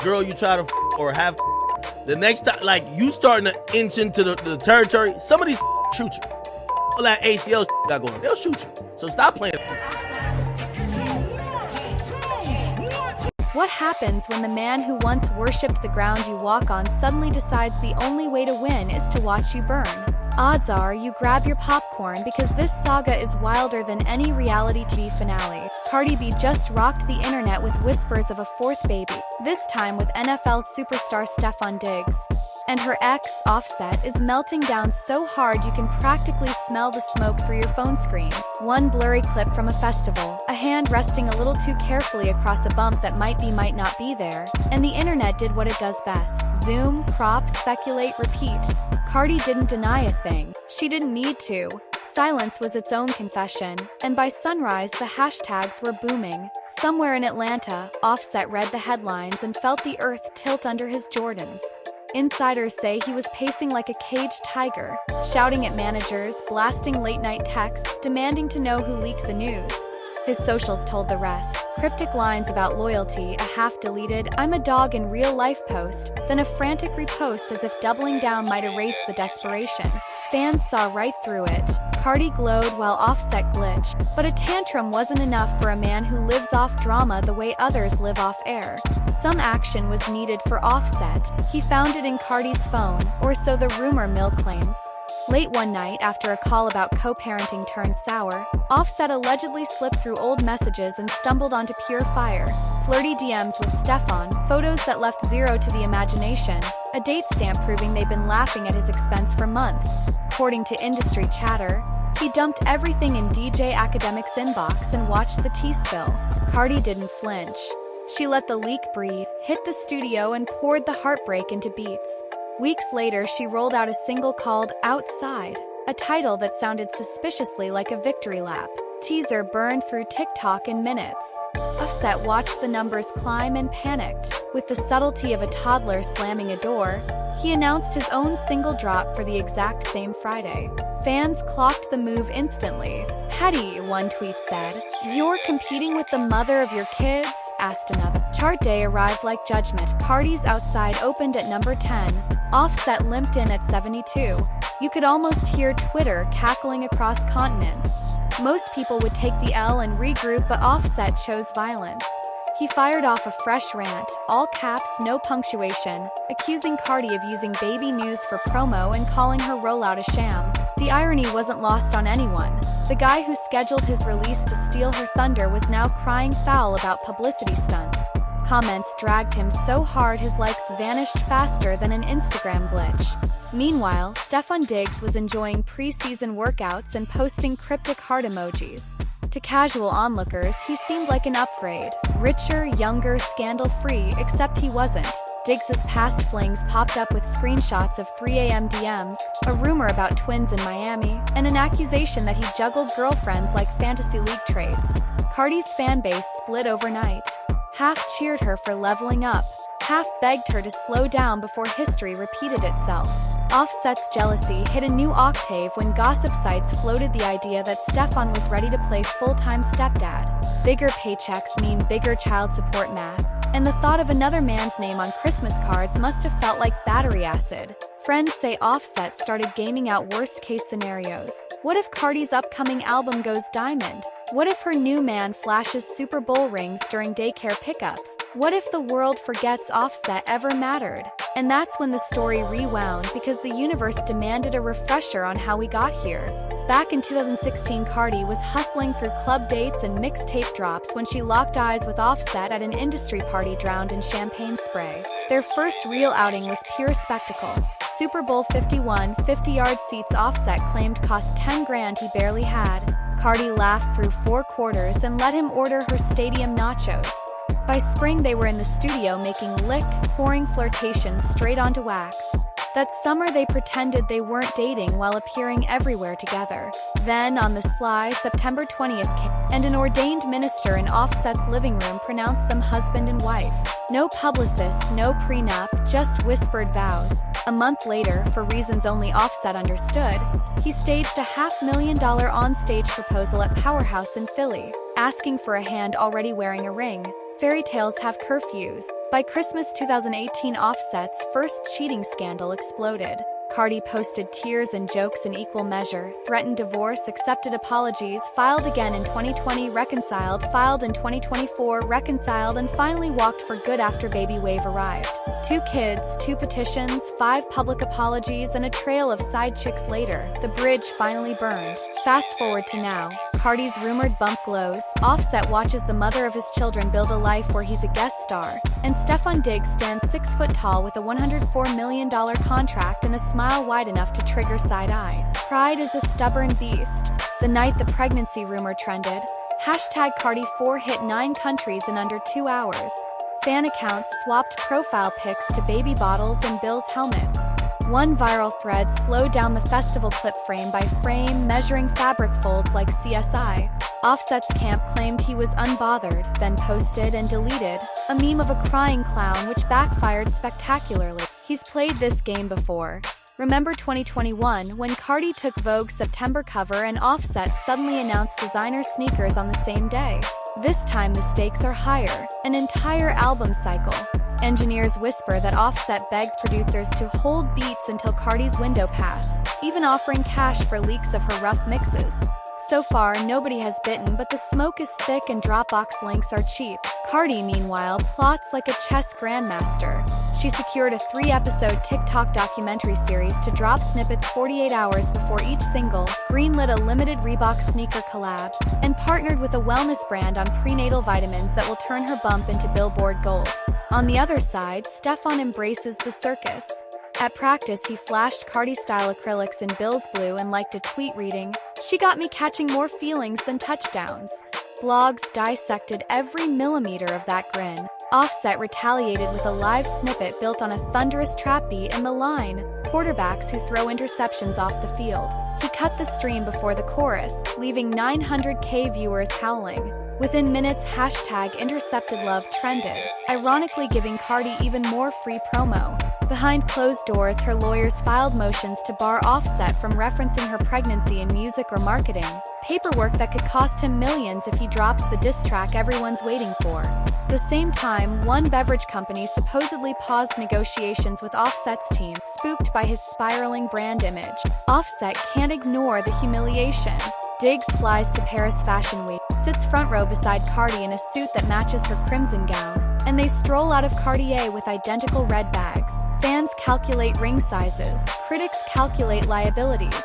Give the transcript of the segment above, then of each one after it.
girl you try to or have, the next time, like, you starting to inch into the territory, some of these shoot you. All that ACL got going on, they'll shoot you. So stop playing. What happens when the man who once worshipped the ground you walk on suddenly decides the only way to win is to watch you burn? Odds are you grab your popcorn because this saga is wilder than any reality TV finale. Cardi B just rocked the internet with whispers of a fourth baby, this time with NFL superstar Stefon Diggs. And her ex, Offset, is melting down so hard you can practically smell the smoke through your phone screen. One blurry clip from a festival, a hand resting a little too carefully across a bump that might not be there, and the internet did what it does best. Zoom, crop, speculate, repeat. Cardi didn't deny a thing. She didn't need to. Silence was its own confession, and by sunrise the hashtags were booming. Somewhere in Atlanta, Offset read the headlines and felt the earth tilt under his Jordans. Insiders say he was pacing like a caged tiger, shouting at managers, blasting late-night texts, demanding to know who leaked the news. His socials told the rest. Cryptic lines about loyalty, a half-deleted "I'm a dog in real life" post, then a frantic repost as if doubling down might erase the desperation. Fans saw right through it. Cardi glowed while Offset glitched, but a tantrum wasn't enough for a man who lives off drama the way others live off air. Some action was needed for Offset. He found it in Cardi's phone, or so the rumor mill claims. Late one night, after a call about co-parenting turned sour, Offset allegedly slipped through old messages and stumbled onto pure fire. Flirty DMs with Stefon, photos that left zero to the imagination, a date stamp proving they'd been laughing at his expense for months. According to industry chatter, he dumped everything in DJ Academic's inbox and watched the tea spill. Cardi didn't flinch. She let the leak breathe, hit the studio and poured the heartbreak into beats. Weeks later, she rolled out a single called "Outside," a title that sounded suspiciously like a victory lap. Teaser burned through TikTok in minutes. Offset watched the numbers climb and panicked. With the subtlety of a toddler slamming a door, he announced his own single drop for the exact same Friday. Fans clocked the move instantly. "Petty," one tweet said. "You're competing with the mother of your kids?" asked another. Chart day arrived like judgment. Cardi's Outside opened at number 10. Offset limped in at 72. You could almost hear Twitter cackling across continents. Most people would take the L and regroup, but Offset chose violence. He fired off a fresh rant, all caps, no punctuation, accusing Cardi of using baby news for promo and calling her rollout a sham. The irony wasn't lost on anyone. The guy who scheduled his release to steal her thunder was now crying foul about publicity stunts. Comments dragged him so hard his likes vanished faster than an Instagram glitch. Meanwhile, Stefon Diggs was enjoying pre-season workouts and posting cryptic heart emojis. To casual onlookers, he seemed like an upgrade. Richer, younger, scandal-free, except he wasn't. Diggs's past flings popped up with screenshots of 3 a.m. DMs, a rumor about twins in Miami, and an accusation that he juggled girlfriends like fantasy league trades. Cardi's fanbase split overnight. Half cheered her for leveling up, half begged her to slow down before history repeated itself. Offset's jealousy hit a new octave when gossip sites floated the idea that Stefon was ready to play full-time stepdad. Bigger paychecks mean bigger child support math, and the thought of another man's name on Christmas cards must have felt like battery acid. Friends say Offset started gaming out worst-case scenarios. What if Cardi's upcoming album goes diamond? What if her new man flashes Super Bowl rings during daycare pickups? What if the world forgets Offset ever mattered? And that's when the story rewound because the universe demanded a refresher on how we got here. Back in 2016, Cardi was hustling through club dates and mixtape drops when she locked eyes with Offset at an industry party drowned in champagne spray. Their first real outing was pure spectacle. Super Bowl 51, 50-yard seats Offset claimed cost 10 grand he barely had. Cardi laughed through 4 quarters and let him order her stadium nachos. By spring, they were in the studio making pouring flirtations straight onto wax. That summer, they pretended they weren't dating while appearing everywhere together. Then, on the sly, September 20th came, and an ordained minister in Offset's living room pronounced them husband and wife. No publicist, no prenup, just whispered vows. A month later, for reasons only Offset understood, he staged a $500,000 onstage proposal at Powerhouse in Philly, asking for a hand already wearing a ring. Fairy tales have curfews. By Christmas 2018, Offset's first cheating scandal exploded. Cardi posted tears and jokes in equal measure, threatened divorce, accepted apologies, filed again in 2020, reconciled, filed in 2024, reconciled, and finally walked for good after baby wave arrived. 2 kids, 2 petitions, 5 public apologies, and a trail of side chicks later, the bridge finally burned. Fast forward to now. Cardi's rumored bump glows, Offset watches the mother of his children build a life where he's a guest star, and Stefon Diggs stands 6 foot tall with a $104 million contract and a smile wide enough to trigger side-eye. Pride is a stubborn beast. The night the pregnancy rumor trended, #Cardi4 hit 9 countries in under 2 hours. Fan accounts swapped profile pics to baby bottles and Bill's helmets. One viral thread slowed down the festival clip frame by frame, measuring fabric folds like CSI. Offset's camp claimed he was unbothered, then posted and deleted a meme of a crying clown which backfired spectacularly. He's played this game before. Remember 2021, when Cardi took Vogue's September cover and Offset suddenly announced designer sneakers on the same day? This time the stakes are higher, an entire album cycle. Engineers whisper that Offset begged producers to hold beats until Cardi's window passed, even offering cash for leaks of her rough mixes. So far, nobody has bitten, but the smoke is thick and Dropbox links are cheap. Cardi, meanwhile, plots like a chess grandmaster. She secured a 3-episode TikTok documentary series to drop snippets 48 hours before each single, greenlit a limited Reebok sneaker collab, and partnered with a wellness brand on prenatal vitamins that will turn her bump into Billboard Gold. On the other side, Stefon embraces the circus. At practice, he flashed Cardi-style acrylics in Bill's blue and liked a tweet reading, "She got me catching more feelings than touchdowns." Blogs dissected every millimeter of that grin. Offset retaliated with a live snippet built on a thunderous trap beat in the line, quarterbacks who throw interceptions off the field. He cut the stream before the chorus, leaving 900K viewers howling. Within minutes, #InterceptedLove trended, ironically giving Cardi even more free promo. Behind closed doors, her lawyers filed motions to bar Offset from referencing her pregnancy in music or marketing, paperwork that could cost him millions if he drops the diss track everyone's waiting for. At the same time, one beverage company supposedly paused negotiations with Offset's team, spooked by his spiraling brand image. Offset can't ignore the humiliation. Diggs flies to Paris Fashion Week, sits front row beside Cardi in a suit that matches her crimson gown, and they stroll out of Cartier with identical red bags. Fans calculate ring sizes, critics calculate liabilities.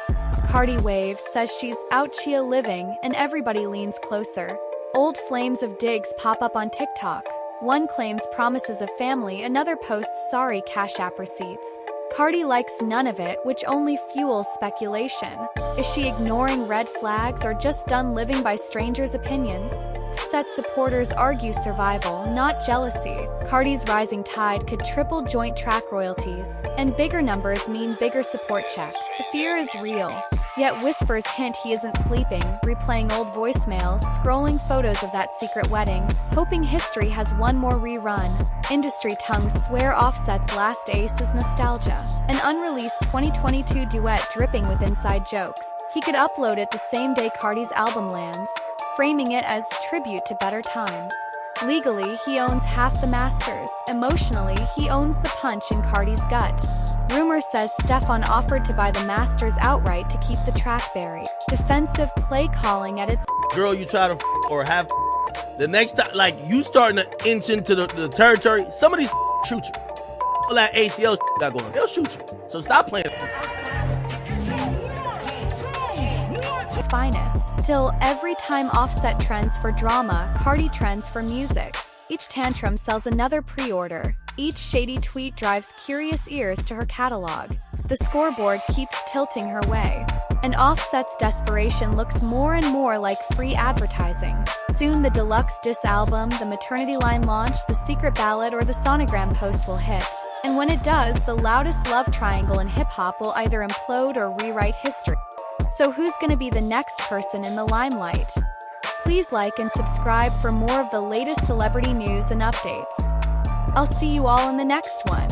Cardi waves, says she's out chia living, and everybody leans closer. Old flames of Diggs pop up on TikTok. One claims promises of family, another posts sorry Cash App receipts. Cardi likes none of it, which only fuels speculation. Is she ignoring red flags or just done living by strangers' opinions? Offset supporters argue survival, not jealousy. Cardi's rising tide could triple joint track royalties, and bigger numbers mean bigger support checks. The fear is real. Yet whispers hint he isn't sleeping, replaying old voicemails, scrolling photos of that secret wedding, hoping history has one more rerun. Industry tongues swear Offset's last ace is nostalgia, an unreleased 2022 duet dripping with inside jokes. He could upload it the same day Cardi's album lands, framing it as tribute to better times. Legally, he owns half the masters. Emotionally, he owns the punch in Cardi's gut. Rumor says Stefon offered to buy the masters outright to keep the track buried. Defensive play calling at its Girl you try to or have the next time, like, you starting to inch into the territory, some of these shoot you. All that ACL got going on, they'll shoot you. So stop playing. finest. Till every time Offset trends for drama, Cardi trends for music. Each tantrum sells another pre-order. Each shady tweet drives curious ears to her catalog. The scoreboard keeps tilting her way. And Offset's desperation looks more and more like free advertising. Soon the deluxe diss album, the maternity line launch, the secret ballad, or the sonogram post will hit. And when it does, the loudest love triangle in hip-hop will either implode or rewrite history. So who's gonna be the next person in the limelight? Please like and subscribe for more of the latest celebrity news and updates. I'll see you all in the next one.